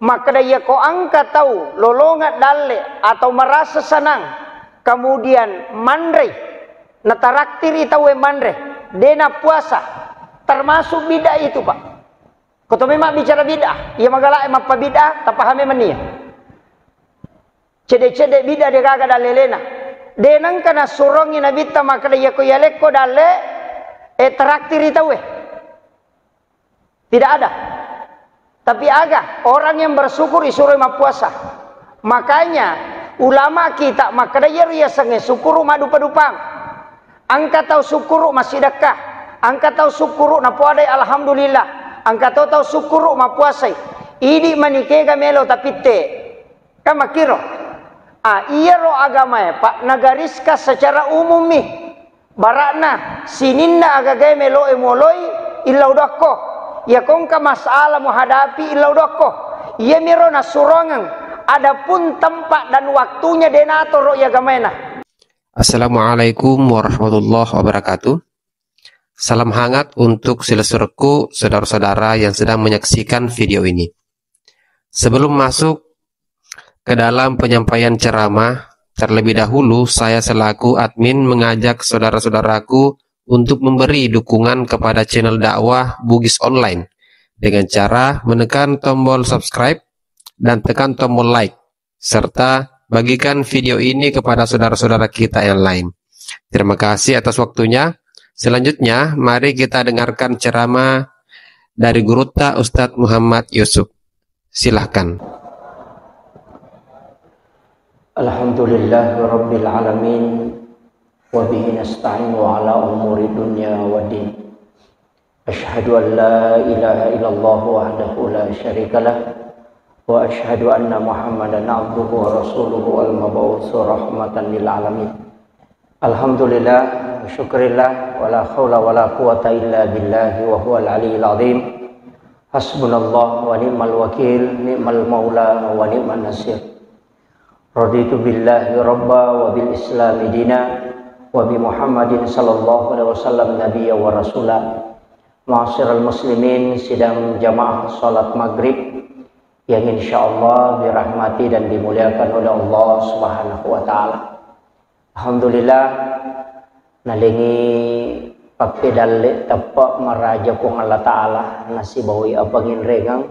maka dia ko angka tahu lolongat dalle atau merasa senang kemudian mandre nataraktiri tahu mandre dena puasa termasuk bidah itu Pak. Kau memang bicara bidah ia magala emang pa bidah tapahame mania cede-cede bidah dia kagak dalelena denang kana surongi nabi ta maka dia ko yaleko dalle teraktiri tahu tidak ada. Tapi agak orang yang bersyukur disuruh puasa. Makanya ulama kita maka dia sange syukur madu padupang. Angka tahu syukur masih sedekah. Angka tahu syukur na puadai alhamdulillah. Angka tahu syukur ma puasai. Ini manikega melo tapi te. Kama kiro. Iya ro agama Pak nagariska secara umum nih. Barakna sininna agagai melo emoloi illa udakko. Ya kongka masalah menghadapi ilau doko. Ya mirona surongan. Adapun tempat dan waktunya denator ya gamena. Assalamualaikum warahmatullahi wabarakatuh. Salam hangat untuk silasurku saudara-saudara yang sedang menyaksikan video ini. Sebelum masuk ke dalam penyampaian ceramah, terlebih dahulu saya selaku admin mengajak saudara-saudaraku untuk memberi dukungan kepada channel dakwah Bugis Online dengan cara menekan tombol subscribe dan tekan tombol like serta bagikan video ini kepada saudara-saudara kita yang lain. Terima kasih atas waktunya. Selanjutnya mari kita dengarkan ceramah dari Guru Ta Ustadz Muhammad Yusuf. Silahkan. Alhamdulillahirabbil alamin. Wabihi nasta'inu ala umuri dunya wa din. Asyhadu an la ilaha illallah wahdahu la syarikalah wa asyhadu anna Muhammadan abduhu wa rasuluhu al-mab'uts rahmatan lil alamin. Alhamdulillah wa syukrillah wa la haula wa la quwata illa billahi wa huwal aliyyil azim. Hasbunallah wa ni'mal wakil, ni'mal maula wa ni'man nasir. Raditu billahi rabba wa bil islami dina wa bi Muhammadin sallallahu alaihi wasallam nabiyya wa rasulah. Ma'asyiral muslimin, sidang jamaah salat maghrib yang insyaallah dirahmati dan dimuliakan oleh Allah Subhanahu wa taala. Alhamdulillah nalingi papedalle tepak maraja ko Allah taala nasibawi apangin regang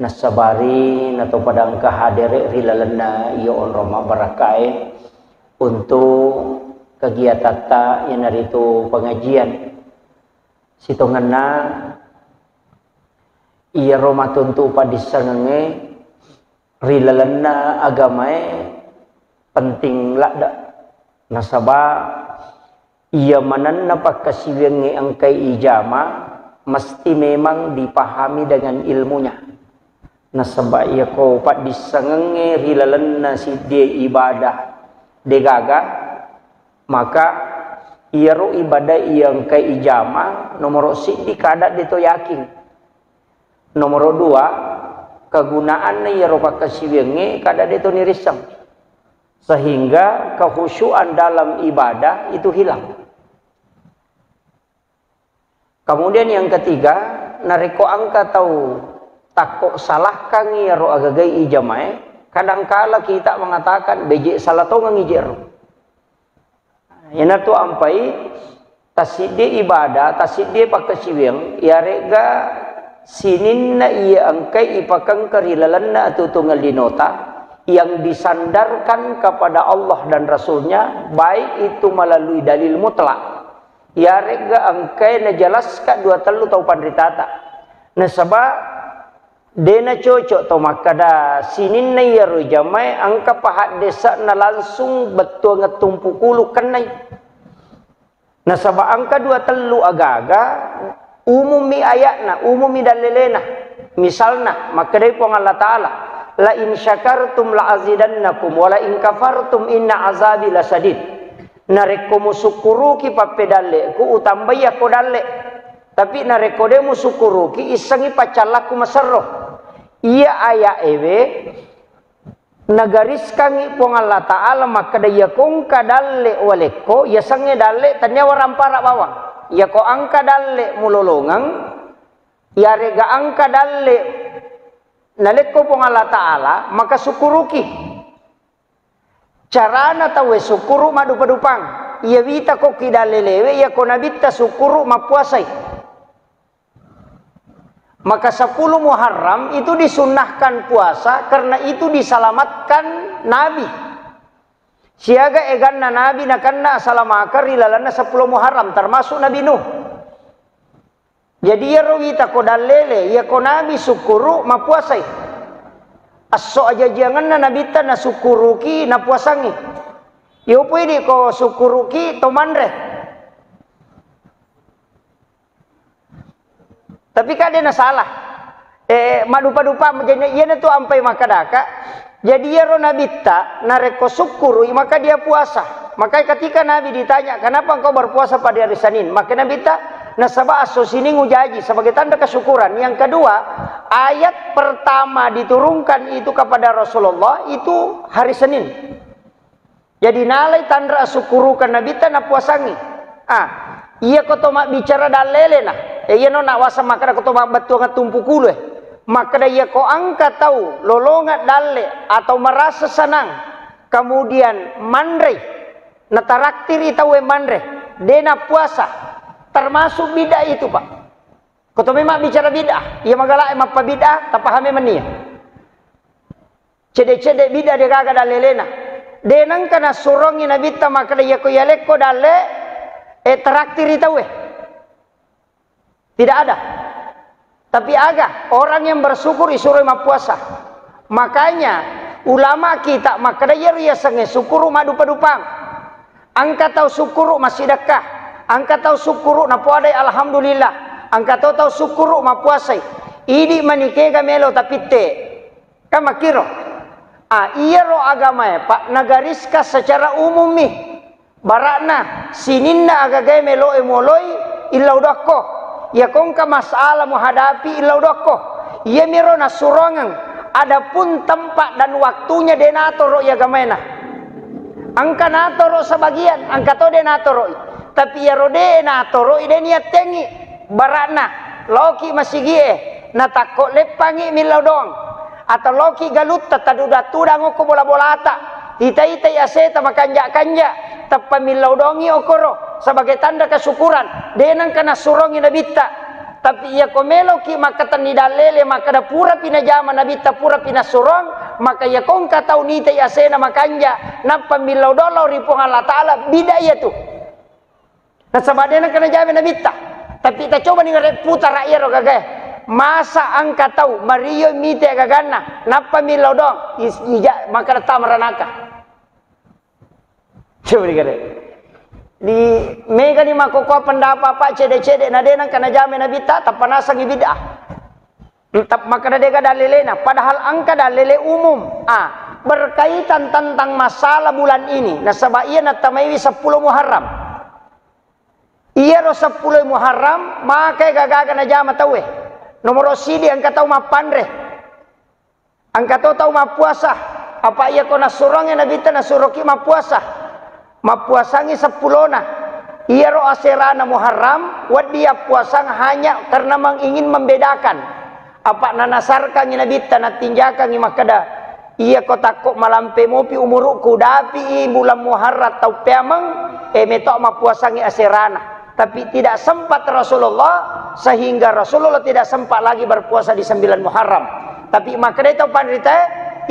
nasabari nato padang kahadere rilalana iyo on roma barakai untuk kegiatan ta yang dari itu pengajian sitonganna iya roma tuntu padisangenge rilalana agamae penting lakda nasaba iya mananna pakasiwenge angkai ijama mesti memang dipahami dengan ilmunya. Nasaba iya ko padisangenge rilalana si dia ibadah degaga maka iya ro ibadah yang ke ijama nomor sidi kada dito yakin nomor dua kegunaan iya ro pakasiwenge kada dito nirisang sehingga kehusyuan dalam ibadah itu hilang. Kemudian yang ketiga nareko angka tahu takok salah kang iya ro agagai ijamae kadangkala kita mengatakan beje salah to ngijir. Yana tu ampai tasidi ibadah tasidi pakasiweng ya rega sininna iya angkai ipakang karilalanna atau tunggal dinota yang disandarkan kepada Allah dan Rasulnya baik itu melalui dalil mutlak ya rega angkai najelaskan dua telu tau pandritata nasaba dena cocok to makada sinin na yaro jamai angka pahat desa na langsung betul ngetumpu kulu kenai nasaba angka dua telu agaga umumi ayatna umumi dalilena misalna makadai pong Allah Ta'ala la in syakartum la azidannakum wa la in kafartum inna azabi lasadid narekomu syukuruki papedale ku utambaya ko dalle tapi narekodemu syukuruki isangi pacalaku maserro iya aya ewe nagariskan pong Allah Ta'ala maka daya kong kadalle waleko ya sange dalle tanya warampara bawang ya ko angka dalle mulolongang ya rega angka dalle naleko pong Allah Ta'ala maka syukuruki carana tawe syukuru madupadupang iya wita ko kidalelewe iya ko nabita syukuru mapuasay. Maka 10 Muharram itu disunnahkan puasa karena itu disalamatkan Nabi. Siaga eganna Nabi nakanna asalamakar rilalana 10 Muharram termasuk Nabi Nuh. Jadi ya rawita ko dalele ya ko Nabi syukuru mapuasay. Aso aja jangan na nabita na syukuruki na puasangi. Yo pwede ko syukuruki tomandre. Tapi kada na salah. Madupa-dupa jadi iya na tu ampai makadaka. Jadi ya ro nabita nareko syukuru maka dia puasa. Maka ketika Nabi ditanya, "Kenapa engkau berpuasa pada hari Senin?" Maka nabita nasaba aso sini ngujaji sebagai tanda kesyukuran. Yang kedua, ayat pertama diturunkan itu kepada Rasulullah itu hari Senin. Jadi nalai tanda syukuru kan nabita na puasangi. Iya kau mak bicara dalele nah. Iya no nak wasa maka kau mak batu ngatumpu kulu. Maka iya kau angkat tahu lolongat dalle atau merasa senang. Kemudian mandre nataraktir itawe mandre dena puasa termasuk bidah itu Pak. Kau memang bicara bidah. Iya magala emang apa bidah tak pahami menia. Cedek-cedek bidah dia kagak dalelena. Denang kana surongi nabita maka iya kau yalek kau dalle traktir itawe. Tidak ada. Tapi agak orang yang bersyukur disuruh puasa. Makanya ulama kita maka dia sange syukuru madupa-dupang. Angka tahu syukuru masih dekah. Angka tahu syukuru na puadai alhamdulillah. Angka tahu syukuru ma puasai. Ini manikega melo tapi te. Kama kiro. Iya ro agama ya Pak nagariska secara umum nih. Barakna sininna agagay melo emoloi illa udakko. Ya kongka masalah menghadapi illa udakko. Ya miro na surongan. Adapun tempat dan waktunya denatoro ya gamena. Angka natoro sebagian, angka to denatoro. Tapi ya rode natoro ide niat tengi. Barakna loki masigie na takko lepangi milaudong. Atau loki galut tataduda tudang oko bola-bola ata. Ita-ita ya seta makanja-kanja. Tapamilaudongi okoro sebagai tanda kesyukuran denang kana surongi nabita tapi ia komelo ki maka tanidalele maka da pura pina jama nabita pura pina surong maka ia kongka tau nita ya sena makanja napamilaudolo ripong Allah Ta'ala bidaya tu na sabadena kana jama nabita tapi kita coba nih putar rakyat ro gagay masa angka tau mariyo mite gagana napamilaudong maka da tamaranaka. Coba dikatakan. Di mega ni makoko pendapat Pak cedek-cedek nadenang kana jame nabita tapanasang ibidah. Tap maka dega dalilena padahal angka dalile umum. Berkaitan tentang masalah bulan ini. Nasaba iya natamaiwi 10 Muharram. Iya ro 10 Muharram maka gagaga na jama tawe. Nomor sidi angka tau mapandre. Angka tau mapuasa. Apa iya ko nasurongnya nabita nasuroki mapuasa. Mapuasangi 10 na. Iya ro aserana Muharram wad dia puasang hanya karena ingin membedakan. Apa nanasarkan nabita natinjakan makada iya ko takko malampe mopi umuruku dapi bulan Muharram tau peamang metok mapuasangi aserana. Tapi tidak sempat Rasulullah sehingga Rasulullah tidak sempat lagi berpuasa di 9 Muharram. Tapi makada itu pandrita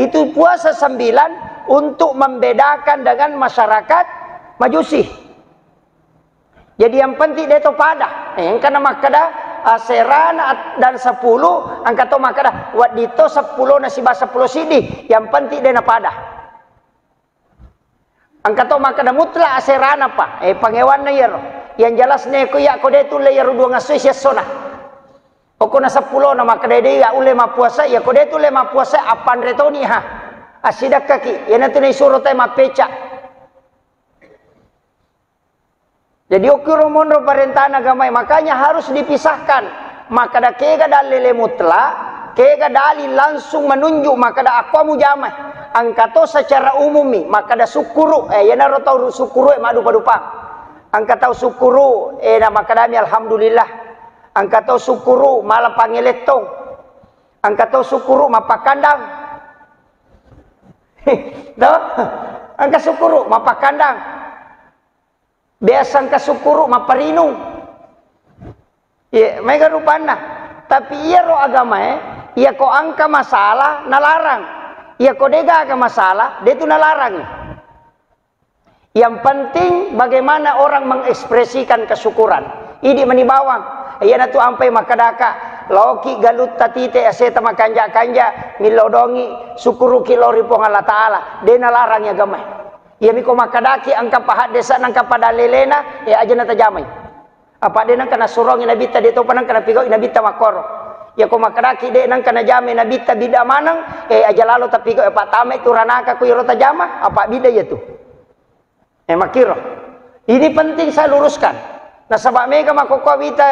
itu puasa 9 untuk membedakan dengan masyarakat Majusi. Jadi yang penting dia itu pada. Yang kena makada serana dan 10 angka to makada wadito 10 nasibah 10 sidi. Yang penting dia pada. Angka to makada mutlak serana Pak. Pangewan na yero. Yang jelas neko ya ko detu layar 2 ngasoy sia sona. Oko na 10 na makada dia ule mapuasa ya ko detu le mapuasa apan retoni ha. Asidak kaki. Ya nanti ni suruh tay mapeca. Jadi okiro-monro perintahan agama makanya harus dipisahkan. Maka da kega dalile mutlak, kega dalil langsung menunjuk maka da aku mujamah. Angkato secara umumi maka da syukuru ya naro tau syukuru madupa-dupa. Angkatau syukuru na maka dami alhamdulillah. Angkatau syukuru malah pangeletong. Angka to sukuru mapakandang. Dah, angka sukuru mapakandang. Biasa angka sukuru maparinu. Ya, mereka rupana. Tapi iya ro agama iya ko angka masalah nalarang. Iya ko dega agama masalah, dia tu nalarang. Yang penting bagaimana orang mengekspresikan kesyukuran. Idi manibawang. Iya na tu ampai makadaka. Loki galut tatite aseta makanja-kanja milodongi syukuru kilori pong Allah Ta'ala. Dia nalarang ya gamai. Iya miko makadaki angka pahat desa nangka pada lelena aja na tajamai. Apa dia nang kana surong inabita dia to panang kana pigo inabita makoro. Ya ko makadaki dia nang kana jame inabita bida manang aja lalu tapi ko pak tame tu ranaka ku yoro tajama apa bida ya tu. Makiro. Ini penting saya luruskan. Nah sabak mega makoko wita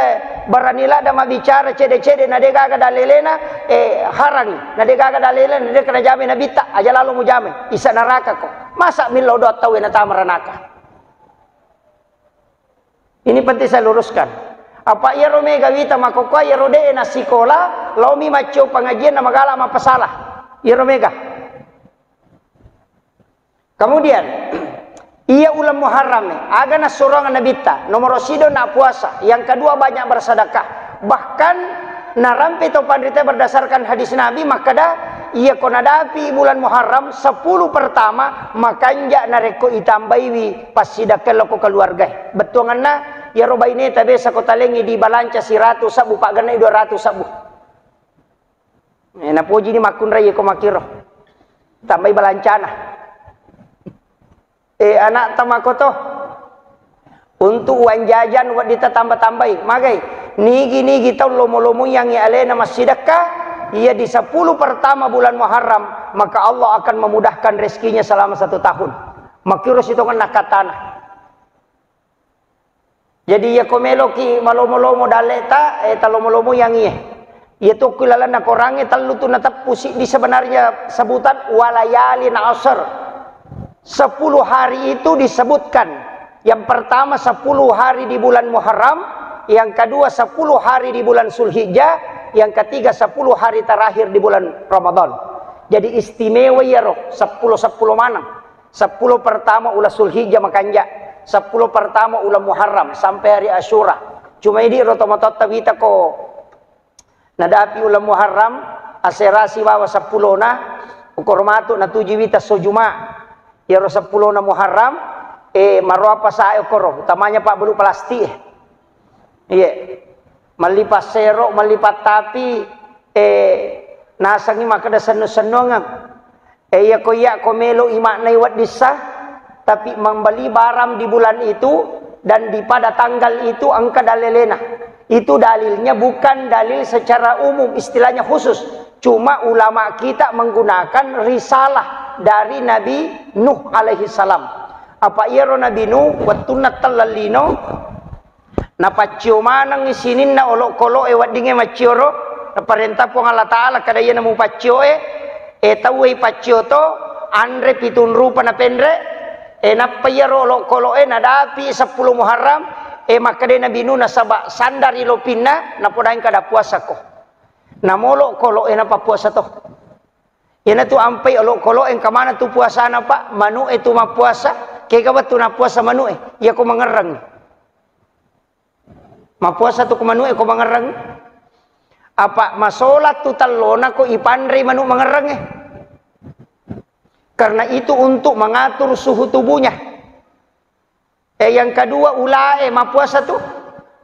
baranila da mabicara cede-cede na dega ga dalelena harang na dega ga dalelena de kana jame nabita aja lalu mu jame isa neraka ko. Masa milodot tawe na tamaranaka. Ini penting saya luruskan. Apa iya romega wita makoko iya rode na sikola lomi macho pengajian na magala mapasalah. Iya romega. Kemudian iya ulam Muharram aga na sorongan nabita nomor sido na puasa, yang kedua banyak bersedekah. Bahkan narampe to pandrita berdasarkan hadis Nabi makada iya konadapi bulan Muharram 10 pertama makanja nareko itambaiwi pasidakal loko keluarga. Betuanganna ya robaine tabe sakotalengi di balanca 100 sabu pak ganai 200 sabu. Na puji ni makun ray ko makiro. Tambay balancana. Anak tamakoto untuk uang jajan buat kita tambah-tambahi magai nigi tahu lomo-lomo yang alena masydakah ia di 10 pertama bulan Muharram maka Allah akan memudahkan rezekinya selama 1 tahun makirus itu kan nakatana jadi ya komelo ki malomo-lomo daleta talomo-lomo yang ia tu kulalan nak orangnya talu tu natap pusik di sebenarnya sebutan walayali na asr 10 hari itu disebutkan. Yang pertama 10 hari di bulan Muharram, yang kedua 10 hari di bulan Zulhijjah, yang ketiga 10 hari terakhir di bulan Ramadan. Jadi istimewa ya roh 10 manang. 10 pertama ulah Zulhijjah makanja, 10 pertama ulah Muharram sampai hari Asyura. Cuma ini rotomotot tawita ko nadapi ulah Muharram aserasi bawa 10 na ukormatu na 7 wita sojuma. Yaro 10 na Muharram marwapa sa okoro utamanya pak bulu plastik malipat sero malipat tapi nasangi makada senu-senongan ya koya komelo imaknai wat disah tapi membeli barang di bulan itu dan di pada tanggal itu angka dalelena itu dalilnya bukan dalil secara umum istilahnya khusus cuma ulama kita menggunakan risalah dari Nabi Nuh alaihi salam. Apa iro Nabi Nuh watuna talalino napacio manang isinin na olok kolo wadinge macioro na parenta po Allah Ta'ala kadaya na mu pacio tawai pacio to andre pitun rupa na pendre napayaro olok kolo nadapi 10 Muharram makade Nabi Nuh nasaba sandari lopina napodain kada puasa ko namolo kolo napapuasa to. Yana tu ampai olok kolok yang kamana tu puasa na pak manu itu ma puasa kaya kabat tu na puasa manu ya ko mangerang ma puasa tu ko manu ko mangerang apa masolat tu talona ko ipandre manu mangerang karena itu untuk mengatur suhu tubuhnya yang kedua ulae ma puasa tu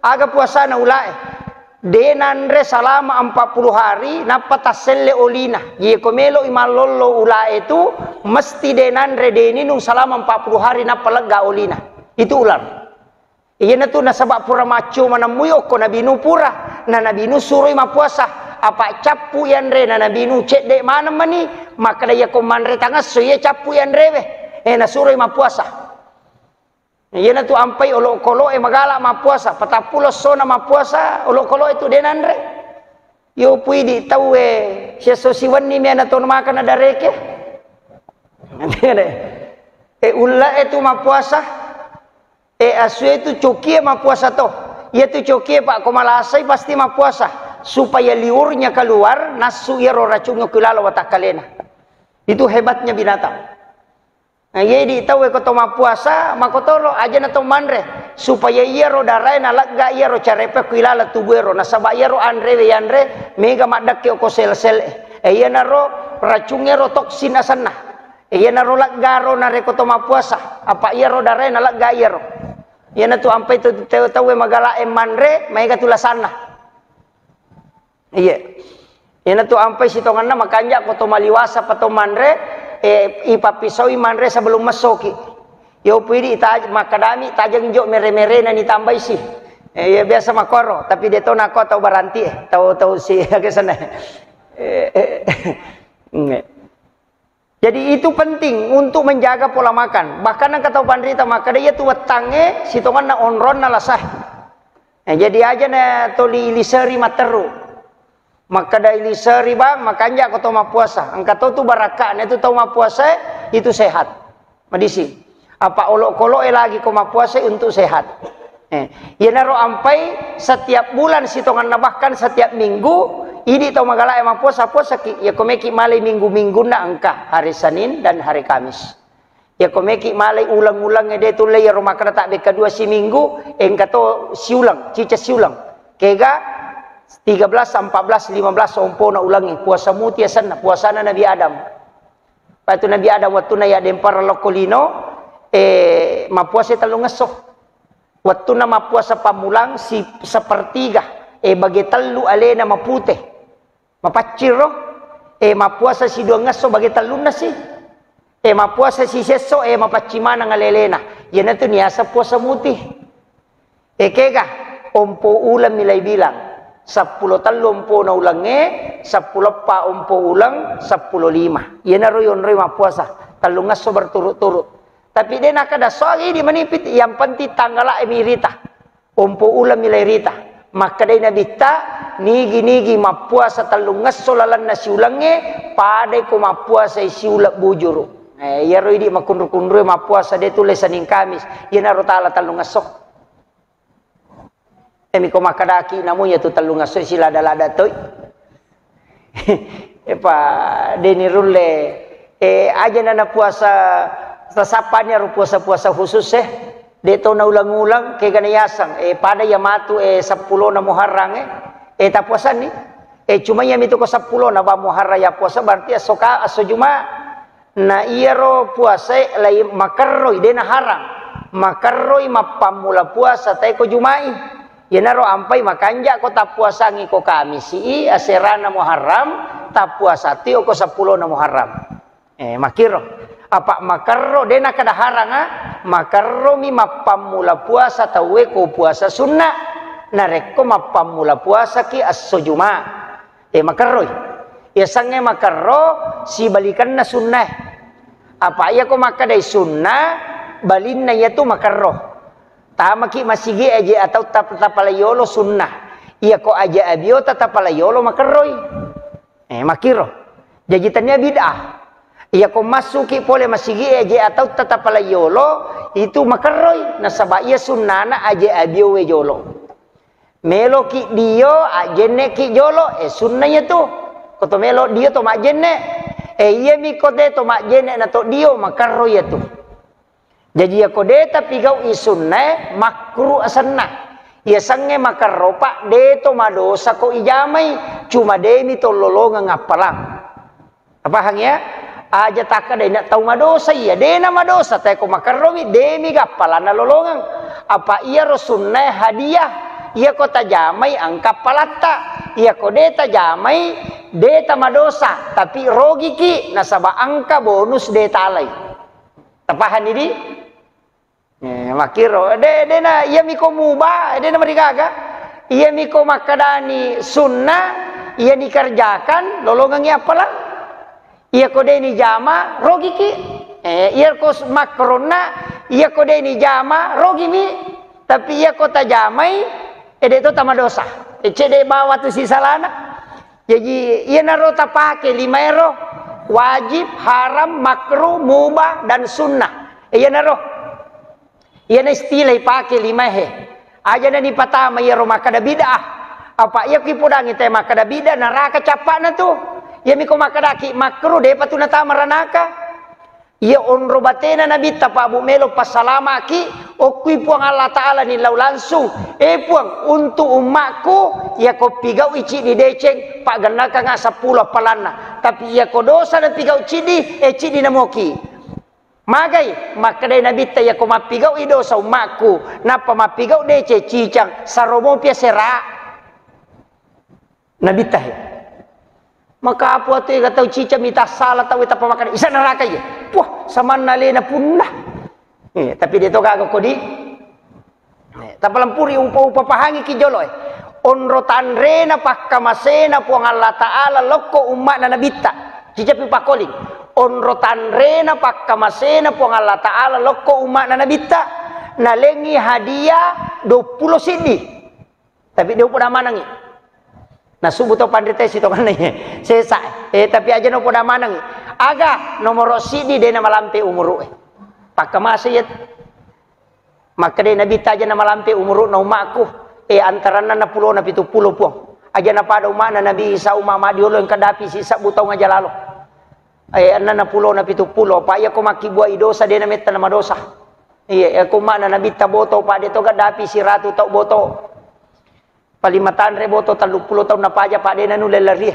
aga puasa na ulae denandre salama 40 hari napataselle olina ye komelo imalollo ula itu mesti denandre deninung selama 40 hari napalega olina itu ular iya na tu nasabak pura macu manamuyo ko Nabi Nuh pura na Nabi Nuh suruh ma puasa apa capu yanre na Nabi Nuh cek dek mana mani maka daya ko manre tangas so ye capu yanre na suruh ma puasa iya na tu ampai olok kolo magala ma puasa patapulos sona ma puasa olok kolo itu denandre yo pui di tau sia sosiwan ni mena ton makan ada reke ulla itu ma puasa asu itu cokie ma puasa to iya tu cokie pak ko malasai pasti ma puasa supaya liurnya keluar, nasu iro racunnya kulala watakalena. Itu hebatnya binatang. Nah, jadi tahu ko toma puasa makotoro aja na tomandre supaya iro darai na lagga iro carepe kulala tubuero nasaba iro andre we andre mega madak ko sel-sel iya naro racunnya ro toksin asanna iya naro laggaro na reko toma puasa apa iro darai na lagga iro iya na tu ampai tu tahu magala mandre mega tulasana iya iya na tu ampai sitonganna makanja ko toma liwasa patomandre ipapisawi manre sebelum masoki yo pwede makadami tajang jo mere-mere na nitambay si ya biasa makoro tapi deto nako tau baranti tau si ke sana jadi itu penting untuk menjaga pola makan bahkan ang katau pandrita maka dia tu wetange sitongan na onron na lasah jadi aja na toli iliseri materu maka daili seri bang makanya kau toma puasa angkat tu baraka itu toma puasa itu sehat medisi apa olok-kolok lagi kau puasa untuk sehat ya naro ampai setiap bulan sitongan bahkan setiap minggu ini tau magala emang puasa ya komeki malai minggu-minggu na angka hari Senin dan hari Kamis ya komeki malai ulang-ulang ede tu le rumah kana tak beka dua si minggu engkato siulang cica siulang kega 13, 14, 15 ompo na ulangi puasa muti asan na puasa na Nabi Adam. Patu Nabi Adam waktu na ya dempara lokolino mapuasa talong ngeso. Waktu na mapuasa pamulang si sepertiga bagi telu ale na mapute. Mapaciro mapuasa si dua ngeso bagi telu na si. Mapuasa si seso mapacimana ngalelena. Yan na to niya sa puasa muti. Kega ompo ulam nilay bilang 10 talumpo na ulange 10 pa umpo ulang 10 5 yan na royon puasa talungas so berturut-turut tapi dia nakada soagi di manipit yang penting tanggala emirita umpo ulam nilai rita maka dia nabita nigi mapuasa talungas so lalan na si ulange padai ko mapuasa si ulap bujuru ya roy di makunru-kunru mapuasa dia tulisan Kamis yan na rotala talungas so miko makadaki namunya tu talungas sila dalada toy deni rulle aja nana puasa sasapannya ru puasa khusus de to na ulang-ulang kay ganayasang pada yamatu 10 na Muharram ta puasan ni cuma yam itu ko 10 na ba Muharram ya puasa berarti asoka asojuma na iyaro puasa lay makarroy de na haram makarroy mapamula puasa tay ko jumai ya naro ampai makanja ko tapuasa ngi ko Kamis si aserana Muharram tapuasa ti ko 10 na Muharram makiro apa makarro dena kada haranga makarro mi mapamula puasa tawe ko puasa sunnah nareko mapamula puasa ki as-sujuma makarro ya sange makarro si balikan na sunnah apa ya ko makadai sunnah balinna ya tu makarro tama ki masigi aja atau tapalayolo sunnah iya ko aja abio tapalayolo makarroy makiro jajitannya bid'ah iya ko masuki pole masigi aja atau tapalayolo itu makarroy nasaba iya sunnana aja abio we jolo melo ki dio ajene ki jolo sunnahnya tu koto melo dio to majene iya mi kote to majene na to dio makarroy tu jadi ya kode tapi kau isunne makruh asanna ya sange makaropa de to madosa ko ijamai cuma demi to lolongan ngapalang apa hangya aja taka de nak tau madosa ya de na madosa tay ko makaromi demi gapalan na lolongan apa iya rosunne hadiah iya ko tajamai angka palata iya kode tajamai de ta madosa tapi rogi ki nasaba angka bonus de talai tapahan ini makiro de na iya miko mubah de na marigaga iya miko makadani sunnah iya dikerjakan lolongan ya apalah iya kode ni jama rogi ki iya ko makrona iya kode ni jama rogi mi tapi iya kota jamai de to tamadosa cede bawa tu si salana jadi iya narota pake 5 euro wajib haram makruh mubah dan sunnah iya naro iya na istilah pakai 5 aja na ni patama ya rumah kada bid'ah Apa ia ki podangi teh makada bida neraka capana tu. Ya miko makada ki makruh de patuna tamaranaka. Ya onro batena nabi tapa abu melo pasalama ki okui puang Allah Ta'ala ni lau langsung puang untuk umatku ya ko pigau ici di deceng pak ganaka nga 10 palana tapi ya ko dosa na pigau cidi cidi na moki magai makadai nabi ta ya ko mapigau idosa umatku napa mapigau dece cicang saromo pia sera nabi ta maka apa tu yang tahu cica minta salah tahu tak pemakan isa neraka ya wah sama nalena punah tapi dia tu kagak kodi tak pelampuri upa pahangi kijolo onro tanrena pakkamasena puang Allah Ta'ala loko umat na nabita cica pipakoling onro tanrena pakkamasena puang Allah Ta'ala loko umat na nabita nalengi hadiah 20 sidi tapi dia pun dah manangi nah subuh to pandite si to kananya sesa tapi aja no poda manang aga nomor sidi de na malampe umuru pakkamasiyat maka de nabi taja na malampe umuru na umaku antarana na 10 na 70 puang aja na pada umat na nabi Isa umama diulo yang kadapi sisa butau ngajalalo anna na 10 na 70 pa ya ko makibua idosa de na metta na madosa ko mana nabi taboto pa de to kadapi si ratu tau boto palimatan reboto 30 tahun na paja pak de nanu lelari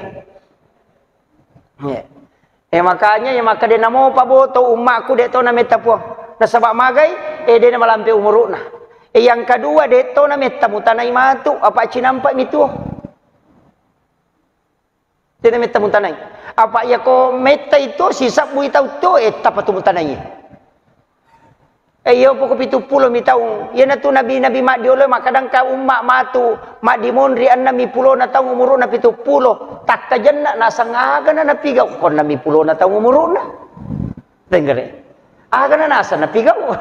makanya ya maka de namo pa boto umakku de to na metta puang na sabab magai de na malampe umuruna yang kedua de to na metta mutanai matu apa cinampak mitu de na metta mutanai apa ya ko metta itu sisap bui tau to tapatu mutanai yo poko 70 mitau ya na tu nabi mak diolo makadang ka ummak matu mak dimonri anna mi pulo na tau umuru na 70 tak kajenna na sangaga na pigau kon na mi pulo na tau umuru na dengar aga na nasa na pigau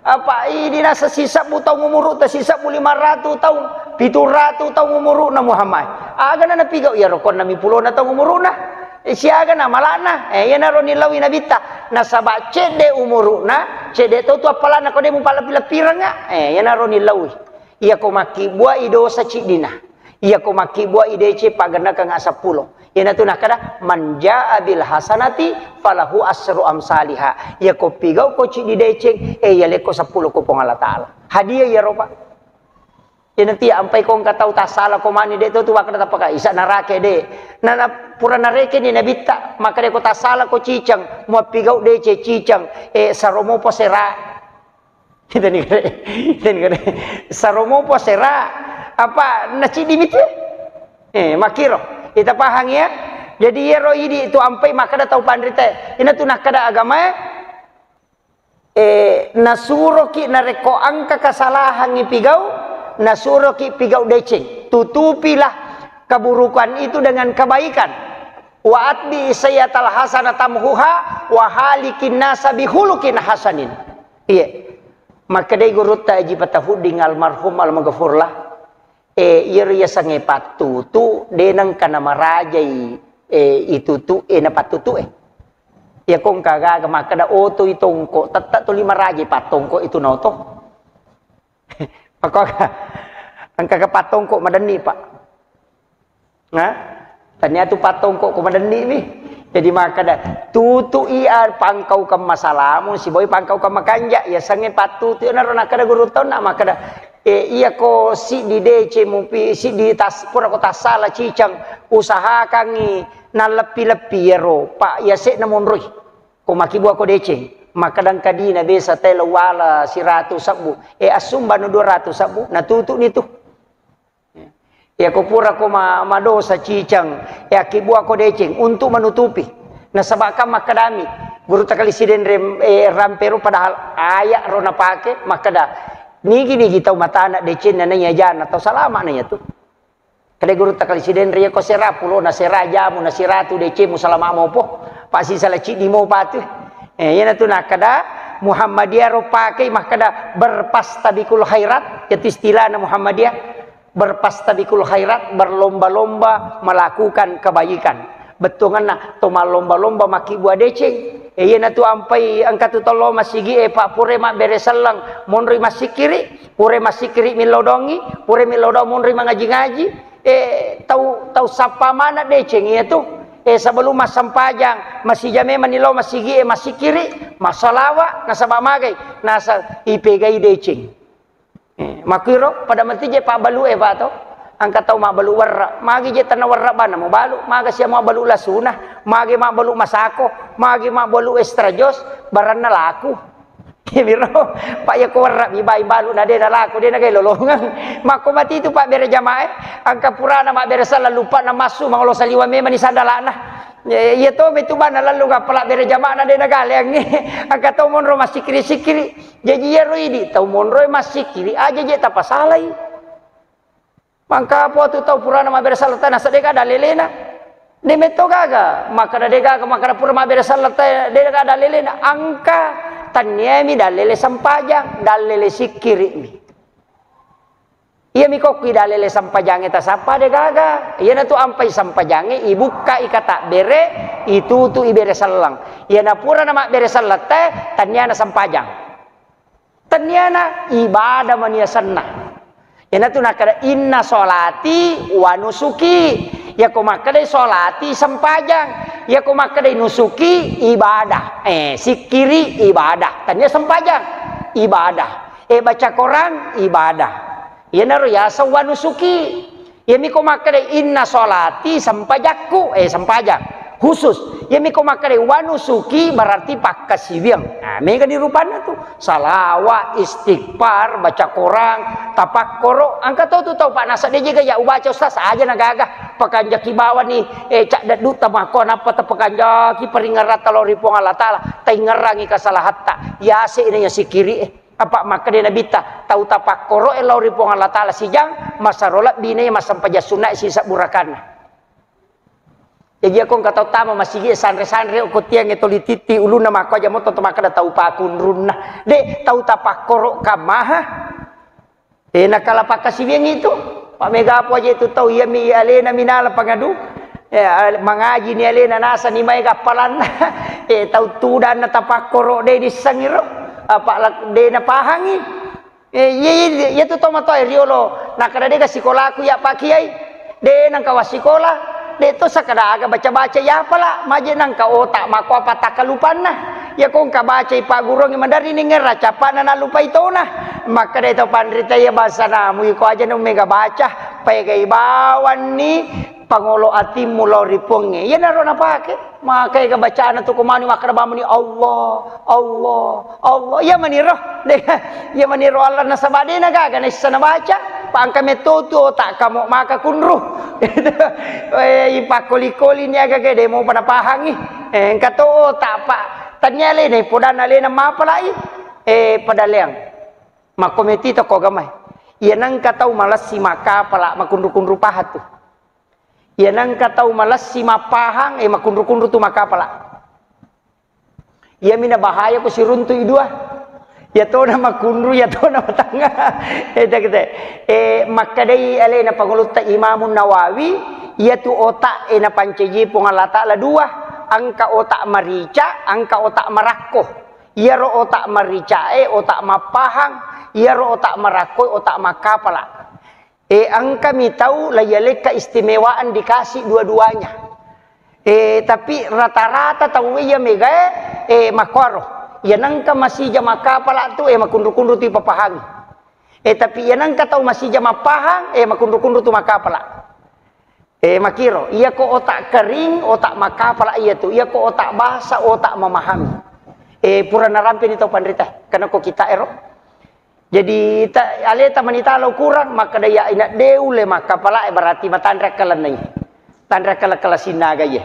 apa ini nasa sisa bu tau umuru ta sisa bu 500 tahun 700 tahun umuru na Muhammad aga na pigau ya kon na mi pulo na tau umuru na siaga na malana ya na roni lawi nabita na sabak cede umuruna cede tu apalana ko de mu pala piranga ya na roni lawi iya ko maki bua idosa cidina iya ko maki bua idece pagana ka nga 10 ya na tu nakada manja bil hasanati falahu asru amsalha iya ko pigau ko cidi deceng ya le ko 10 ko pong Allah Ta'ala hadiah ya ropa ya nanti ampai kong katau tak salah ko mani de tu wakada tapaka isa narake de na pura nareke ni nabita maka de ko tak salah ko cicang mo pigau de cicang saromo posera kita ni kare saromo posera apa na cidi mite makiro kita pahang ya jadi yero ini itu ampai maka da tau pandrite ina tu nakada agama nasuro ki nareko angka kesalahan ni pigau nasuro ki pigau deceng tutupilah keburukan itu dengan kebaikan wa atbi sayyatal hasanatamhuha wa halikin nasa bihulukin hasanin iya maka dai guru taji patahud dengan almarhum almaghfurlah yer ya sange patutu denang kana marajai itu tu na patutu ya kong kaga maka da oto itongko tatta to 5 rajai patongko itu noto Maka angka patong kok madani pak, nah, ternyata patong kok madani nih. Jadi maka dah tutu ia pangkau ke masalamu si boy pangkau ke makanja ya sange patu tu na rona kada guru tau nak maka dah iya ko si di DC mupi si di tas pura kota salah cicang usaha kangi na lepi ya ro pak ya se namun roy ko maki buah ko DC maka dan kadina besa telo wala 100 sabu asumba no 200 sabu natutu nitu ya ko pura ko madosa cicang ya kibua ko deceng untuk menutupi na sabaka makadami guru takali siden rampero padahal ayak rona pake makada nigi tau mata anak decen na nanya jana atau salama nanya tu kada guru takali siden ria ko sera pulo na sera jamu na siratu decemu salama mo po pasi salah cidi mo patu yana tu nakada Muhammadiyah ro pakai makada berpastabikul khairat itu istilah Muhammadiyah berpastabikul khairat berlomba-lomba melakukan kebaikan betungan to malomba-lomba maki buah deceng yana tu ampai angkat tu tolo masigi pak pure mak beresalang monri masih kiri pure masih kiri milodongi pure milodong monri mengaji-ngaji tahu siapa mana deceng itu sebelum mas sampajang masih jame manilo masih gie masih kiri masalawa nasaba magai nasa ipegai deceng makiro pada mati je pak balu pak to angkat tahu mak balu warra magi je tanah warra bana mau balu maga sia mau balu lasuna magi mak balu masako magi mak balu estrajos baranna laku biro pak ya ko warra ibai balu na de na laku de na kay lolongan mako mati itu pak bere jamaah angka purana mak bere sala lupa na masu mangolo saliwa me mani sandalana ya to betu bana lalu ka pala bere jamaah na de na galeng ni angka to monro masih kiri jadi ya roidi tau monro masih kiri aja je tapasalai mangka po tu tau purana mak bere salata na sadeka dalelena de meto gaga maka de gaga maka pura mak bere salata de gaga dalelena angka tanyemi dalele sampajang dalele sikiri mi iya mi kokki dalele sampajang eta sapa de gaga iya na tu ampai sampajange ibuka ikata bere itu tu ibere salang iya na pura nama bere salate tanyana sampajang tanyana ibadah mania sanna iya na tu nakada inna sholati wa nusuki ya ko makadai sholati sampajang ya ko makadai nusuki ibadah sikiri ibadah tanya sampajang ibadah baca Quran ibadah ya naro ya sawa nusuki ya mi ko makadai inna sholati sampajakku sampajang khusus ya mi ko makadai wa nusuki berarti pakasibiang nah mega di rupana tu salawat istighfar baca Quran tapakkoro angka tu tahu pak nasa dia juga ya ubaca ustaz aja nagaga pakanjaki bawa ni cak dadu tamakon apa ta pakanjaki peringarat kalau ripong Allah taala taingerangi kasalahatta ya se ini ya sikiri apa maka dia nabita tahu tapakkoro elo ripong Allah taala sijang masarolat bine masampaja sunna sisa burakana jadi aku kata tama masih ge sanre ko tiang itu lititi uluna mako aja moto maka da tahu pakun runna de tahu tapakkoro kamaha nakala pakasibiang itu pak mega apa aja itu tahu ya mi alena minala pangadu mangaji ni alena nasa ni mai gapalan tahu tudan na tapakkoro de di sangiro apa de na pahangi ya tu to mato riolo nakada de ka sekolah aku ya pak kiai de nang kawasikola de to sakada aga baca-baca ya pala maje nang ka otak mako apa takalupan nah ya kong ka baca pa gurong mandari ni ngeraca pa na lupa ito na maka de to pandrita ya bahasa namu ko aja nang mega baca pay bawan ni pangolo atim mulo riponge ya naro na pake maka ka bacaan to kumani maka ba ni Allah ya maniro ya maniro Allah na sabade na gaga na sana baca pangka metoto tak kamu maka kunruh ipakoli-koli ni agak gede mau pada pahangi kato tak pak tanya le ni podan ale na mapalai pada leang makometi to ko gamay yanang katau malas si maka pala makunru-kunru pahat tu yanang katau malas si mapahang makunru-kunru tu maka pala ya mina bahaya ko si runtu idua ya to na makunru ya to na matanga eta kete makadai ale na panguluta Imam Nawawi ya tu otak na panceji pungala taala dua angka otak marica angka otak marakko ya ro otak marica otak mapahang ya ro otak marakko otak makapala angka mi tahu layale keistimewaan dikasih dua-duanya tapi rata-rata tahu ya mega makoro ya nangka masih jama kapala tu makundu-kundu tu papahangi tapi ya nangka tahu masih jama pahang makundu-kundu tu makapala makiro iya ko otak kering otak makapala iya tu iya ko otak bahasa otak memahami pura narampi ni tau pandrita karena ko kita ero jadi aleta manita lo kurang maka daya ina deule makapala berarti matandra kalanai tandra kala sinaga ye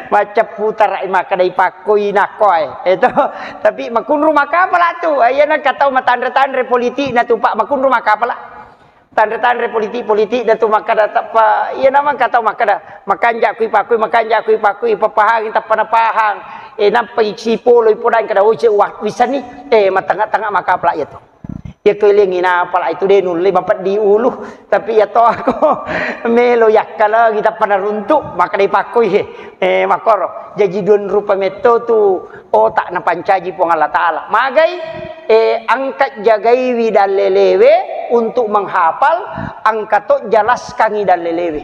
baca putar maka dai pakoi nakoi itu tapi makunru maka pala tu ayana katau matandre politik na tu pak makunru maka pala tandre politik na tu maka data pa iya naman katau maka da makanja kui pakoi papahang ta panapahang nampai sipolo ipodan kada oce wisani matanga-tanga maka pala ya tu ya kelingin apa itu dia nuli bapak diuluh tapi ya toh aku melo yakala kita pada runtuk maka dipakui makoro jadi don rupa meto tu otak na pancaji pong Allah taala magai angkat jagai widalelewe untuk menghafal angkato jelas kangi dan lelewe.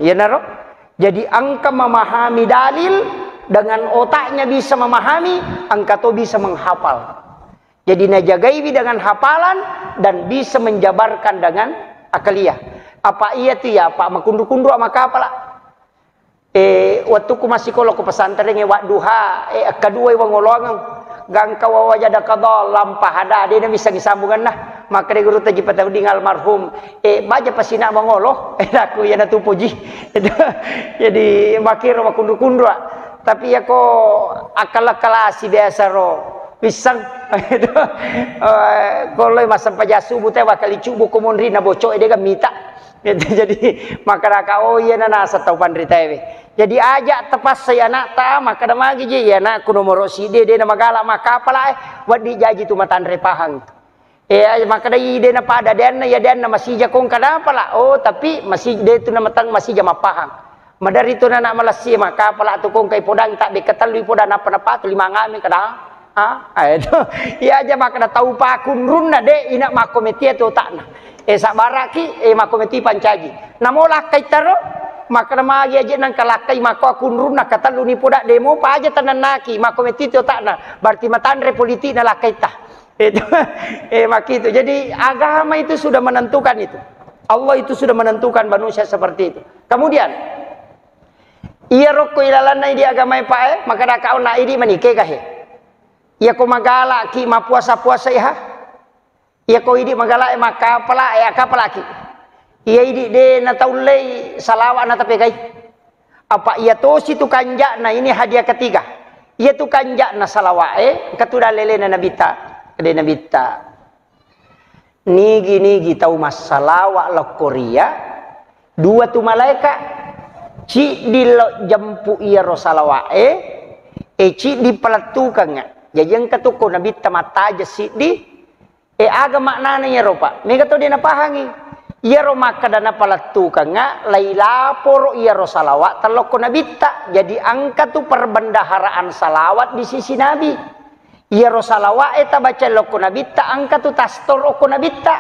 Ya naro. Jadi angka memahami dalil dengan otaknya bisa memahami, angkato bisa menghafal. Jadi najagaiwi dengan hafalan dan bisa menjabarkan dengan akaliyah. Apa iya tu ya Pak makundu-kundu maka apa lah? Waktu ku masih kalau ku pesantren wak duha kedua wang ngolongang gang kawawaja da qada lampah ada dia bisa disambungan lah. Maka dia guru taji patah dingal marhum baca pasina mangoloh aku ya natu puji. Jadi makir makundu-kundu tapi ya ko akal-akalasi biasa ro pisang itu kalau masa pajasu bute wakali cubu komunri na bocok dia kan mita jadi maka oh iya nana satau pandritewe jadi ajak tepas saya nak ta maka dah magi je ya nak kuno morosi dia nama galak maka apalah wadi jaji tu matan repahang maka dah ide na pada dan ya dan masih jakong kada apalah oh tapi masih dia tu nama tang masih jama pahang madari tu nak malasi maka apalah tu kong kai podang tak diketalui podang apa-apa tu lima ngami kada itu ya aja maka dah tahu pakun runna de ina makometi tu takna sabaraki makometi pancaji namolah kaitaro maka magi aja nang kalakai mako akun runna katalu ni podak demo pa aja tananaki makometi tu takna berarti matandre politik na lakaita itu maki itu jadi agama itu sudah menentukan itu Allah itu sudah menentukan manusia seperti itu kemudian iya roko ilalana di agama pak maka dah kau nak ini menikah kah ya ko magala ki mapuasa-puasa ya. Ya ko idi magala maka pala ya kapalaki. Ya idi de na taulai salawat na tapi kai. Apa ia to situ kanja na ini hadiah ketiga. Ia tu kanja na salawat katuda lele na nabita. Kede nabita. Nigi tau masalawat lo Korea. Dua tu malaikat ci di jampu ia ro salawat ci di pelatukan jadi yang katuko nabi tamata jasi di aga maknanya ya ropa mega to dia napahangi ya ro maka dana palatu kanga laila poro ya ro salawat teloko nabi ta jadi angka tu perbendaharaan salawat di sisi nabi ya ro salawat eta baca loko nabi ta angka tu tastor oko nabi ta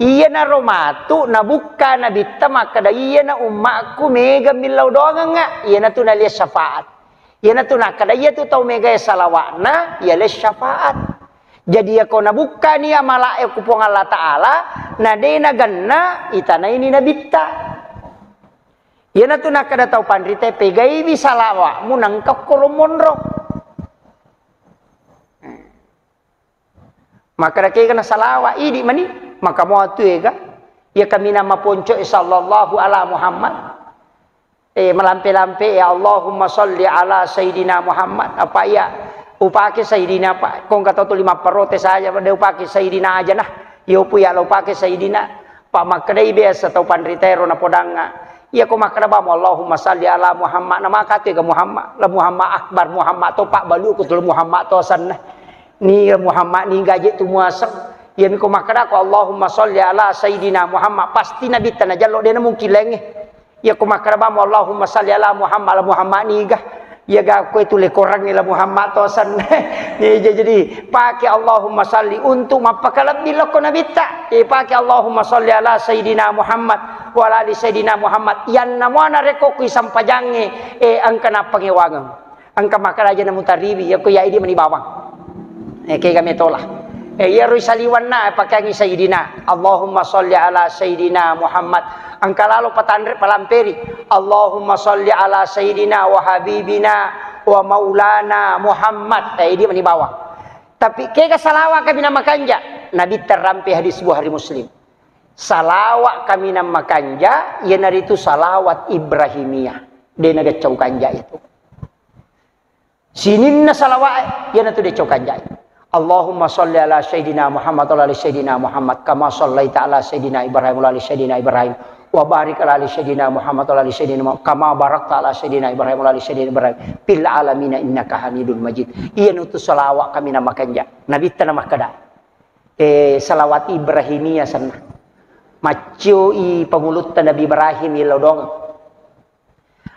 iya na romatu na buka nabi ta maka da iya na ummaku mega milau doang nga iya na tu na liya syafaat ya na tu nak kada ia tu tau mega salawat na ya le syafaat jadi ya kau nabuka ni amala kupong Allah Taala na de na ganna itana ini nabita ya na tu nak kada tau pandrite pegai bi salawat mu nang kokolomonro maka dak kana salawat idi mani maka mo tu ega ya kami nama ponco sallallahu ala Muhammad melampe-lampe ya Allahumma salli ala Sayyidina Muhammad apa ya upake Sayyidina pak kong kata tu 5 perote saja pada upake Sayyidina aja nah ya upu ya upake Sayyidina pak makadai biasa tau pandritero na podanga ya ko makada ba Allahumma salli ala Muhammad nama kate ke Muhammad la Muhammad akbar Muhammad to pak balu ku tu Muhammad to san ni Muhammad ni gaje tu muasab ya mi ko makada ko Allahumma salli ala Sayyidina Muhammad pasti nabi tanajallo dia mungkin lenge ya ko makarabam Allahumma salli ala Muhammad ni gah ya ga ko itu le korang ni la Muhammad to san jadi pakai Allahumma salli untuk mapakalab bila ko nabita pakai Allahumma salli ala Sayyidina Muhammad wa ala ali Sayyidina Muhammad yan namana reko ku sampajange angka na pangewangang angka makaraja na mutaribi ya ko ya idi mani bawang kay kami tolah ya risaliwan na pakai Sayyidina Allahumma salli ala Sayyidina Muhammad angka lalu patandre palamperi Allahumma salli ala Sayyidina wa habibina wa maulana Muhammad ini mani bawah tapi kega salawat kami nama kanja nabi terampi hadis Bukhari Muslim salawat kami nama kanja ya nari itu salawat Ibrahimiyah dia naga cau kanja itu sininna salawat ya natu dia cau kanja Allahumma salli ala Sayyidina Muhammad wa ala Sayyidina Muhammad kama sallaita ala Sayyidina Ibrahim wa ala Sayyidina Ibrahim wa barik ala Sayyidina Muhammad wa ala Sayyidina Muhammad kama barakta ala Sayyidina Ibrahim wa ala Sayyidina Ibrahim fil alamin innaka Hamidul Majid iya nutu salawat kami nama kanja nabi tanah kada salawat Ibrahimiyah sana macio i pangulut Nabi Ibrahim ilodong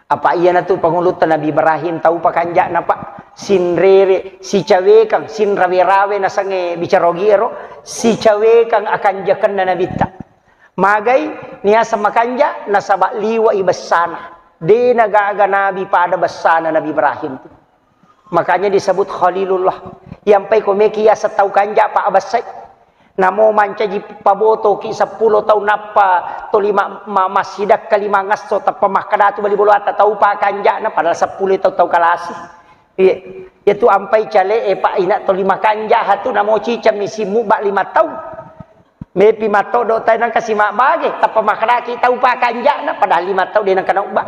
apa iya natu pangulut Nabi Ibrahim tahu pakanja napa sinrere si cawe kang sinrawe-rawe na sange bicarogiro si cawe kang akan jakan na nabita magay niya sa makanja na sa liwa ibasana de nagaga nabi pada basana Nabi Ibrahim. Makanya disebut Khalilullah. Yang pay kumekiya sa tau kanja pa abasay. Namo mancaji paboto ki 10 taon napa to 5 masidak kalima ngaso ta pamakadatu bali bolo ata tau pa kanja na padahal 10 tau kalasi. Itu ampai cale pa ina to 5 kanja hatu namo cicam misimu ba 5 taon. Mepi mato do tay nang kasih mak bage ta pamakadaki tau pa kanja na padahal 5 taon dia nang kana uba.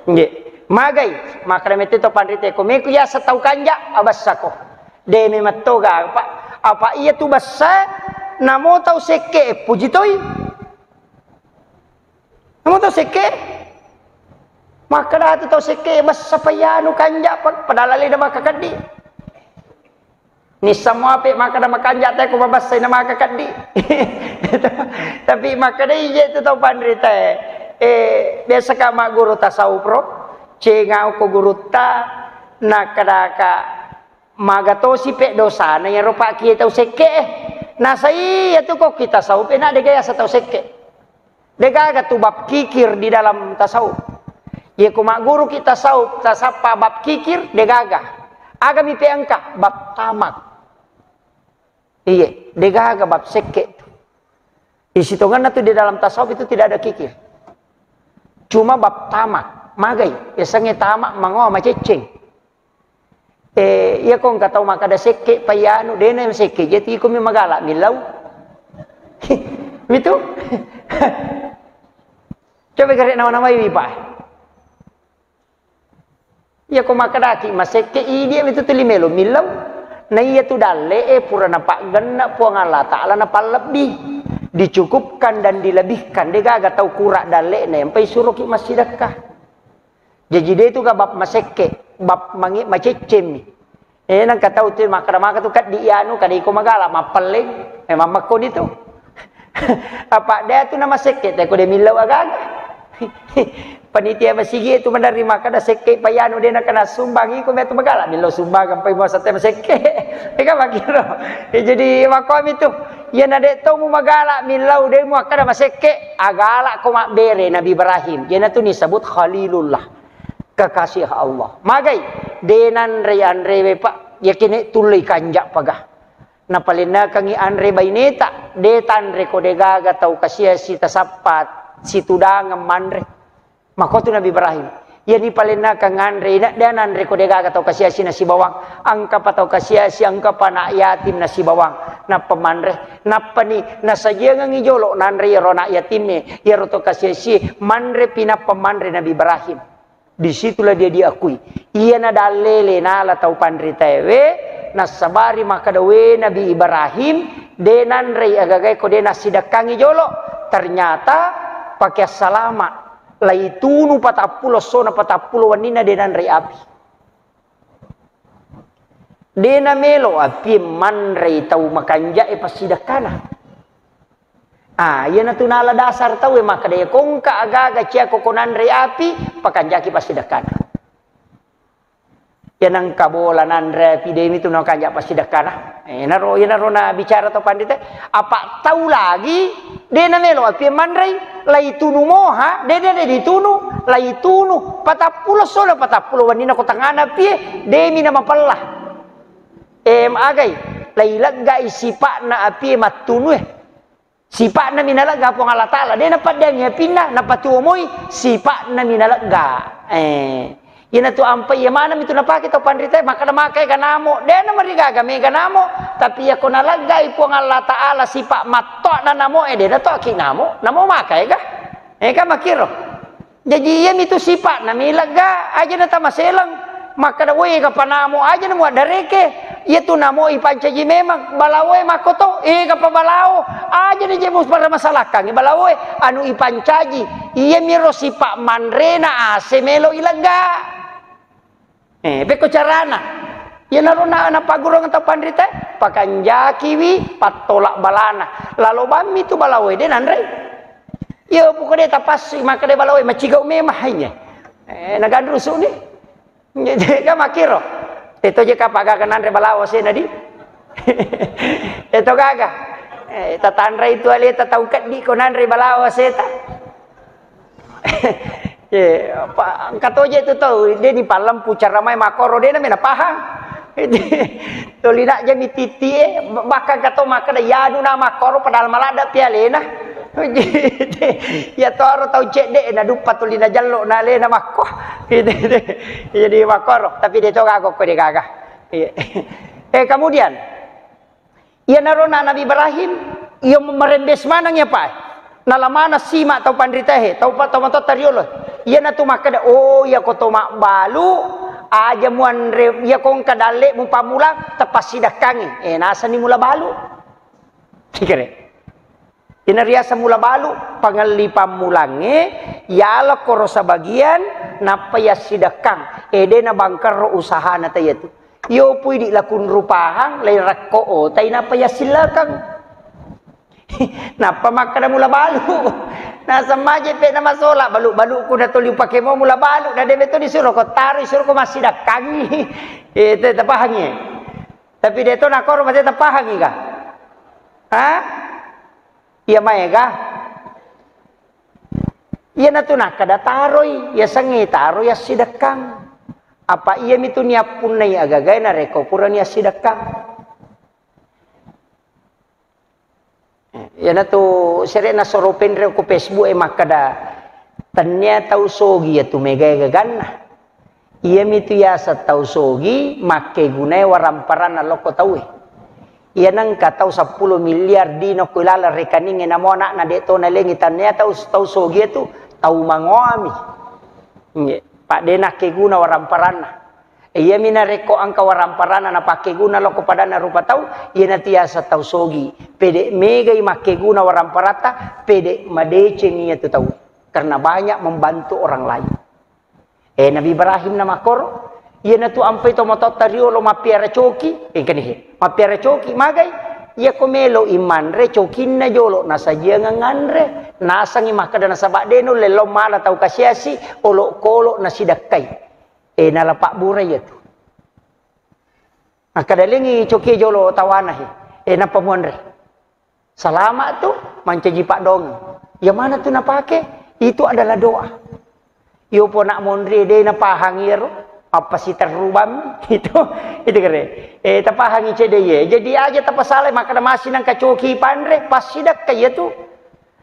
Nggih. Magay makremete to pandrite ko me kuya sa tau kanja abasako. De me matoga apa iya tu basa namo tau seke pujitoy. Namo tau seke. Makada tu tau seke basa payano kanja padalali na makakadi. Ni semua pe makada makanja tay ko babasa na makakadi. Tapi makada iya tu tau pandrite biasa ka mak guru tasawuf pro cengau ko guru ta nakadaka magatosi pe dosa na yaro pa kita useke nasai itu kok kita tasawuf enak de gaya sa tau seke dega tu bab kikir di dalam tasawuf ye ko mak guru kita tasawuf tasapa bab kikir dega agami pe angka bab tamak iye dega bab seke isitongan tu di dalam tasawuf itu tidak ada kikir. Cuma bab tamak, magai, biasanya tamak mango maceceng. Iya kong katau makada seke payano, dena yang seke, jadi kami magala milau. Itu. Coba kerja nama-nama ini pak. Iya kong makada ki maseke dia itu tulimelo milau. Nah iya tu dalle pura napak gena puang Allah Taala napal lebih. Dicukupkan dan dilebihkan dia gak tahu kurak dalek na sampai suruh ki masih sedekah. Jadi dia tu gak bab maseke bab mangi macecem ni nang katau tu maka tu kat di anu kadai ko magala mapeling mamako dito. Apa dia tu nama seke te ko de milau agak. Panitia masigi itu menerima kada seke payano dia nak kena sumbangi ko metu magala milau sumbang sampai masa te seke. Ika makiro. Jadi makom itu ya nade tau mu magala milau de mu kada maseke agala ko mak bere Nabi Ibrahim. Yana tu disebut Khalilullah. Kekasih Allah. Magai denan re anre pak yakini tulai kanjak pagah. Napalina kangi anre baineta detan re ko degaga tau kasia si tasapat si tudang manre. Maka tu Nabi Ibrahim. Ya ni palina kang anre dan anre ko degaga tau kasia si nasi bawang. Angka patau kasia si angka pana yatim nasi bawang. Na pemanre napa ni nasaja ngang ijolo nanre rona yatim ni ya roto kasia si manre pina pemanre Nabi Ibrahim. Disitulah dia diakui. Ia na dalele nala tau pandri tewe nasabari makadawe Nabi Ibrahim denan rei agagai ko dena sidakangi jolo ternyata pakai salama laitunu 40 sona 40 wanina denan rei api dena melo api man rei tau makanja pasidakana. Ia na tunala dasar tahu maka dia kongka agaga cia kokonan re api pakanjaki pasti dakana. Yanang kabola nandre pidemi tu nak kanjak pasti dakana. Naro na bicara to pandite apa tahu lagi dia na melo api mandrai lai tunu moha dia ditunu lai tunu 40 sola 40 wanina ko tangana pie demi na mapallah. Agai lai lega isipa na api matunu Sifat na minalaga po ng Allah Ta'ala. Di napadang pinna, napatumoy, sifat na minalaga. Yan na to ampay, yamanam ito napakit o pandritay, makanamakay kanamo. Di na marigagami kanamo. Tapi ako nalagay po ng Allah Ta'ala, sifat mato na namo, di na to akinamo. Namo makay ka? Ka makiro. Jadi yan ito sifat na milaga, aja na tamaselang. Makadawoy ka panamo, aja na mo adareke. Itu namo ipancaji memang balawoy makoto ka pabalao aja ni jemus para masalah kang balawoy anu ipancaji iya miro si Pak Mandrena ase melo ilaga beko carana ya narona na pagurong ta pandrita pakanjaki wi patolak balana lalu bami tu balawoy den andre ya pokoknya tapas maka de balawoy macigau memang hanya nagandrusu ni jadi ka makiro Itu je kapaga kanan re balawas nadi. Itu gaga. Tatandra itu ali tataukat di konan re balawas eta. Kato je itu tahu dia di palam pucar ramai makoro dia namanya pahang. Tolina je mititi bakal kato maka ya adu na makoro padahal malada pialena. Ya toro tau cek dek na dupa tolina jallo na lena makoh. Jadi makoro tapi dia tu gagok ko dia gagah. Kemudian ia narona Nabi Ibrahim ia merembes manang ya pak. Nalamana sima tau pandritahe tau pa tau mato tariolo iya na tu makada oh ya ko to mak balu aja muan re ya kong kadale mu pamula tepas sidak kangi nasa ni mula balu kikere ina riasa mula balu pangali pamulange ya la korosa bagian napa ya sidak kang de na bangkar usaha na tayatu yo pui di lakun rupahang lai rakko o tay napa ya silakang. Napa makna mula balu? Nasa maje pe nama sola balu ku na tuli pake mo mula balu na debe to disuruh ko tarik suruh ko masih dakangi. Itu tapahangi. Tapi dia to nakor masih tapahangi ka? Ha? Iya maega. Iya na to nakada taroy, ya sangi taroy ya sidakang. Apa iya mitu niya punay agagay na reko pura niya sidakang. Ya na to sere na soropen re ko Facebook makada tanya tau sogi ya tu mega gaganna iya mitu ya sa tau sogi make gunai waramparan na loko tau iya nang katau 10 miliar di no kulala rekening na mo na deto na lengi tanya tau sogi tu tau mangoami pak dena ke guna waramparan na iya mina reko angka waramparana na pake guna loko pada na rupa tau iya na tiasa tau sogi pede mega make guna waramparata pede madece niya tu tau karena banyak membantu orang lain Nabi Ibrahim na makor iya na tu ampai to motot tario lo mapiara coki kanihe mapiara coki magai iya komelo iman re cokin na jolo nasa jangan re nasangi makada na sabadeno lelo mala tau kasiasi olo kolo na sidakai nala pak buray itu. Nakadalingi coki jolo tawanahi. Napa muanre. Salama tu mancaji pak dong. Yang mana tu napake? Itu adalah doa. Yo po nak monre de napahangir apa si terubam itu kere. Tapahangi cedeye. Jadi aja tapasale maka masih nang kacoki pandre pasidak kaya tu.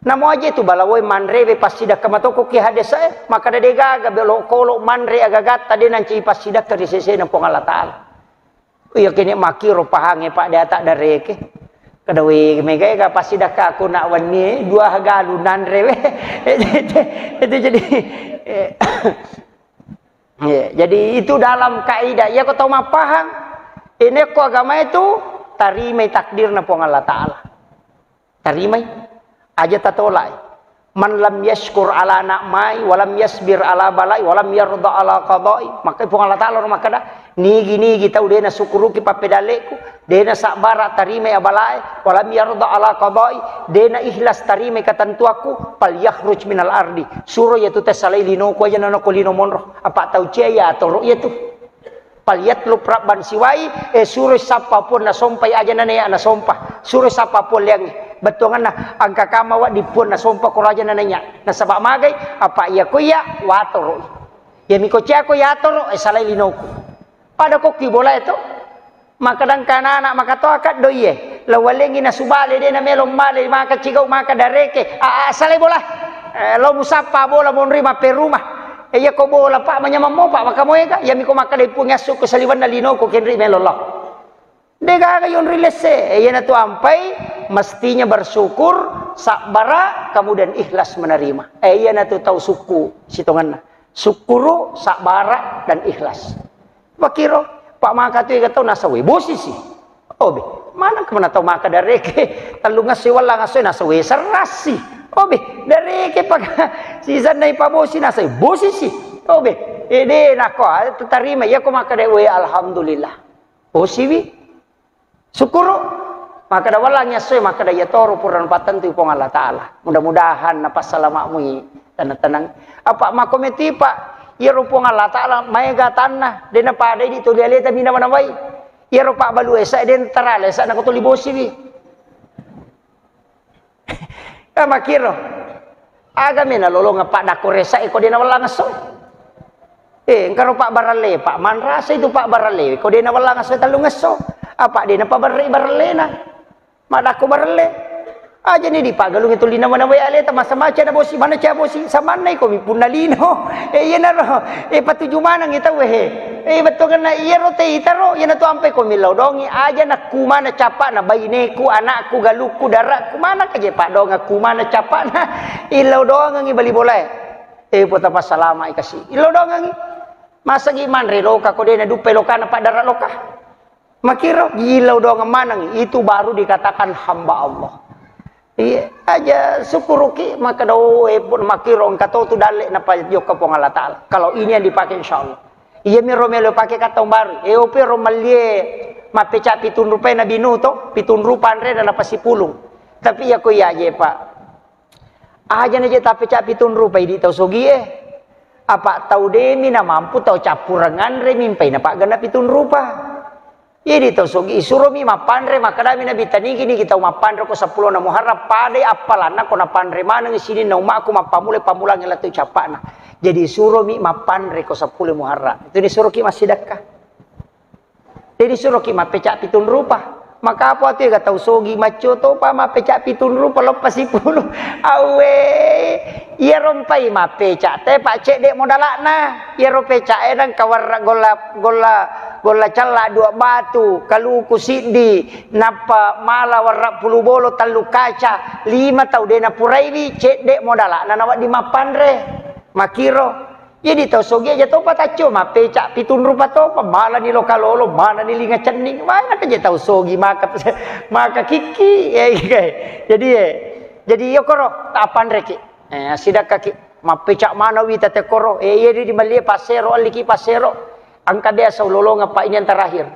Namo aja tu balawoi manre be pasida kamatoko ki hadesa maka de gaga belo kolo manre agagat tadi nanci pasida ke sese na pong Allah taala. Iya kini maki ropahange pak dia tak dareke. Kadawi mega ga pasida ka aku nak wani dua hagalu nanre we. Itu jadi jadi itu dalam kaidah ya kau tahu mapahang ini ko agama itu tarimai takdir na pong Allah taala. Tarimai aja tatolai man lam yashkur ala na'mai walam yasbir ala balai walam yarda ala qadai maka pun Allah taala maka dah nigi tau dena syukuru ki papedaleku dena sabara tarime abalai walam yarda ala qadai dena ikhlas tarime katantuaku pal yakhruj minal ardi suruh yaitu tesalai lino ko aja nano ko lino monro apa tau cia atau yaitu paliat lu praban siwai suruh sapapun na sompai aja nane na sompah suruh sapapun yang betongan na angka kamawa dipun na sompah ko aja nananya na sabak magai apa iya ko ya watoro ya miko cia ko ya toro salai linoku pada ko kibola itu maka dan kana anak maka to akad doye lawalengi na subale de na melom male maka cigau maka dareke salai bola lo musapa bola monrima perumah ya ko bola pak manyamam mo pak maka moega ya miko maka de punya suku saliwan na lino ko kenri melolok dega yon rilese ya na tu ampai mestinya bersyukur sakbara kemudian ikhlas menerima ya na tu tahu suku sitongan syukuru sakbara dan ikhlas bakiro pak maka tu kata nasawe bosisi obe mana kemana tahu maka dareke talunga siwala ngasoy nasawe serasi obe dareke pak season nai pabosi nasawe bosisi obe ede nako terima ya ko maka dewe alhamdulillah bosiwi syukuru maka dah walangnya soy maka dah ya toro puran patan tu pong Allah taala mudah-mudahan napa salamakmu tenang apa makometi pak ia rupong Allah Ta'ala maiga tanah dena pada di tu lihat mina mana wai ia rupa balu esa den terale esa nak tu libosi bi makiro aga mina lolong pak dakoresa iko dena wala ngaso engkaro pak barale pak manrasa itu pak barale iko dena wala ngaso talu ngaso apa dena pak barale na madako barale aja ni di pagalung itu lina mana waya le masa maca na bosi mana cha bosi samanai ko mi punalino yena ro patuju mana ngita wehe betul kana yero te itaro yena tu ampe ko milau dongi aja na kumana capa na baineku anakku galuku darakku mana kaje pak dong aku mana capa na ilau dong ngi bali boleh pota pasalama ikasi ilau dong ngi masa gi manre loka ko dena dupe loka na pak darak loka makiro ilau dong mana ngi itu baru dikatakan hamba Allah. Iya aja syukuruki maka do pun makirong kata tu dalek napa joka pong Allah Taala. Kalau ini yang dipakai insyaallah. Iya mi romelo pakai kata baru. Ope romalie mapeca pitun rupai na binu to, pitun rupa andre dan apa sipulung. Tapi ya ko ya je Pak. Aja naje tapi ca pitun rupai di tau sogi Apa tau demi na mampu tau capurangan re mimpai na Pak gana pitun rupa. Jadi tau sogi isuromi mapandre makadami na bitanigi ni kita mapandre ko 10 na Muharram padai apalana ko na pandre mana ngi sini na umaku mapamule pamulang ila tu capana. Jadi suromi mapandre ko 10 Muharram. Itu disuruki masidakah. Jadi suruki mapecak pitun rupa. Maka apa tu ga tau sogi macho to pa mapecak pitun rupa lepas 10. Awe ia rompai mapecak te pak cek dek modalakna. Ia ropecak nang kawar gola cala dua batu kalau kusidi napa mala warra puluh bolo talu kaca 5 tau dena puraiwi cek dek modala nawak di mapandre makiro jadi tau sogi aja to patacho mapecak pitun rupa to pamala ni lokalolo mana ni linga cening mana aja tau sogi maka kiki jadi yo koro apandre ki sidak kaki mapecak mana wi tete koro ye di malie pasero aliki pasero angka dia saulolonga pak ini yang terakhir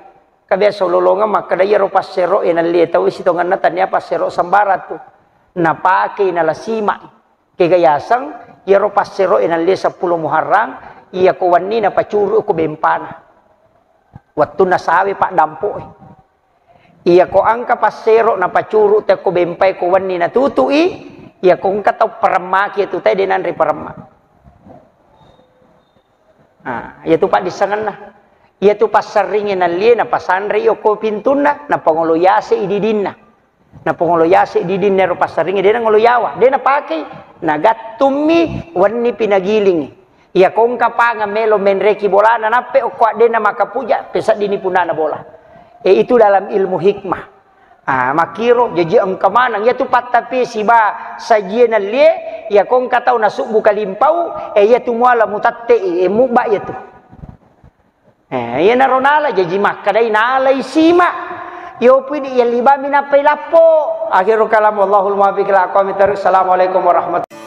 kabia saulolonga maka dia ro pasero ena le tahu isi tongan tanya pasero sambarat tu na pake na lasima ke gayasang ia ro pasero ena le 10 Muharram ia ko wani na pacuru ko bempana waktu na sawe pak dampo ia ko angka pasero na pacuru te ko bempai ko wani na tutui ia ko angka tau peremaki tu teh denan ri perema. Yaitu pak disangan nah. Yaitu pas seringin nalie na pasandre yo ko pintuna na pangoloyase ididinna. Na pangoloyase ididinna ro pasaringi dena ngoloyawa. Dena pakai na gatumi wani pinagiling. Iya kong kapanga melo menreki bola na nape o kwa dena makapuja pesat dini punana bola. Itu dalam ilmu hikmah. Makiro jadi engka manang yaitu patapi siba sajien nalie ya kong katau nasuk buka limpau yaitu muala mutatte muba yaitu ya naronala jadi makadai nala isima yo pudi ya liba mina pelapo akhirul kalam wallahul muwaffiq ila aqwamit thoriq. Assalamualaikum warahmatullahi